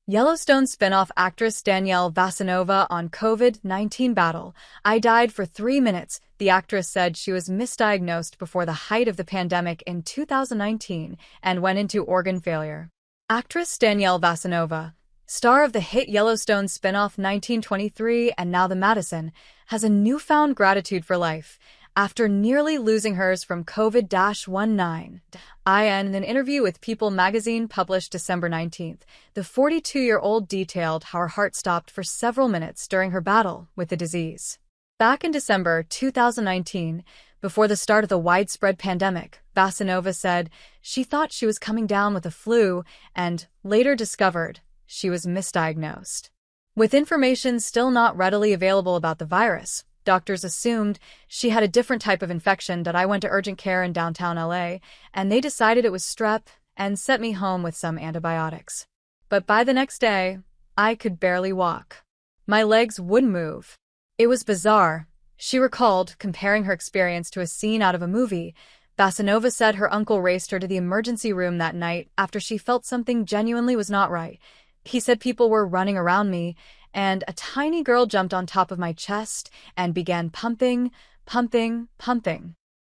Yellowstone spinoff actress Danielle Vasinova on COVID-19 battle. "I died for 3 minutes," the actress said. She was misdiagnosed before the height of the pandemic in 2019 and went into organ failure. Actress Danielle Vasinova, star of the hit Yellowstone spinoff 1923 and now the Madison, has a newfound gratitude for life after nearly losing hers from COVID-19. In an interview with People magazine published December 19th, the 42-year-old detailed how her heart stopped for several minutes during her battle with the disease. Back in December 2019, before the start of the widespread pandemic, Vasinova said she thought she was coming down with a flu and later discovered she was misdiagnosed. With information still not readily available about the virus, doctors assumed she had a different type of infection. That I went to urgent care in downtown LA, and they decided it was strep and sent me home with some antibiotics. But by the next day, I could barely walk. My legs wouldn't move. It was bizarre, she recalled, comparing her experience to a scene out of a movie. Vasinova said her uncle raced her to the emergency room that night after she felt something genuinely was not right. He said people were running around me, and a tiny girl jumped on top of my chest and began pumping.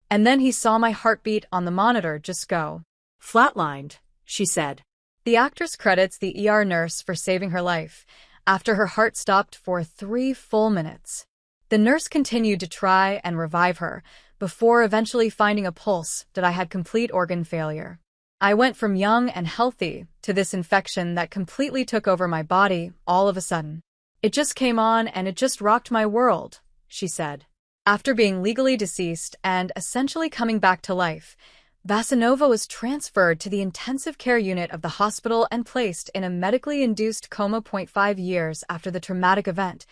And then he saw my heartbeat on the monitor just go flatlined, she said. The actress credits the ER nurse for saving her life after her heart stopped for 3 full minutes. The nurse continued to try and revive her before eventually finding a pulse. That I had complete organ failure. I went from young and healthy to this infection that completely took over my body all of a sudden. It just came on and it just rocked my world, she said. After being legally deceased and essentially coming back to life, Vasinova was transferred to the intensive care unit of the hospital and placed in a medically induced coma. 5 years after the traumatic event,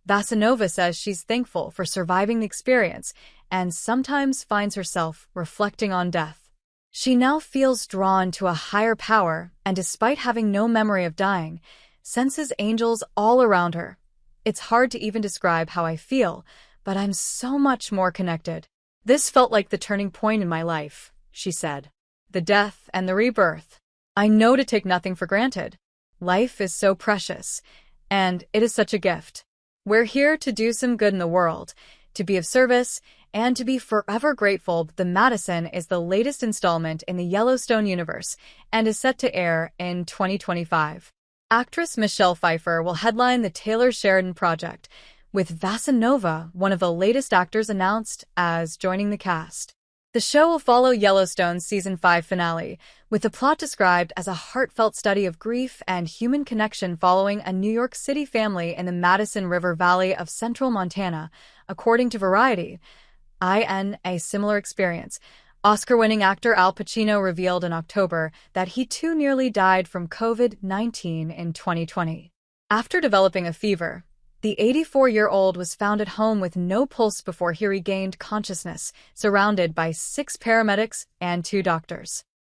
Vasinova says she's thankful for surviving the experience and sometimes finds herself reflecting on death. She now feels drawn to a higher power and, despite having no memory of dying, senses angels all around her. "It's hard to even describe how I feel, but I'm so much more connected. This felt like the turning point in my life," she said. "The death and the rebirth. I know to take nothing for granted. Life is so precious, and it is such a gift. We're here to do some good in the world, to be of service, and to be forever grateful." The Madison is the latest installment in the Yellowstone universe and is set to air in 2025. Actress Michelle Pfeiffer will headline the Taylor Sheridan project, with Vasinova, one of the latest actors, announced as joining the cast. The show will follow Yellowstone's Season 5 finale, with the plot described as a heartfelt study of grief and human connection following a New York City family in the Madison River Valley of central Montana, according to Variety. In a similar experience, Oscar-winning actor Al Pacino revealed in October that he too nearly died from COVID-19 in 2020. After developing a fever, the 84-year-old was found at home with no pulse before he regained consciousness, surrounded by 6 paramedics and 2 doctors.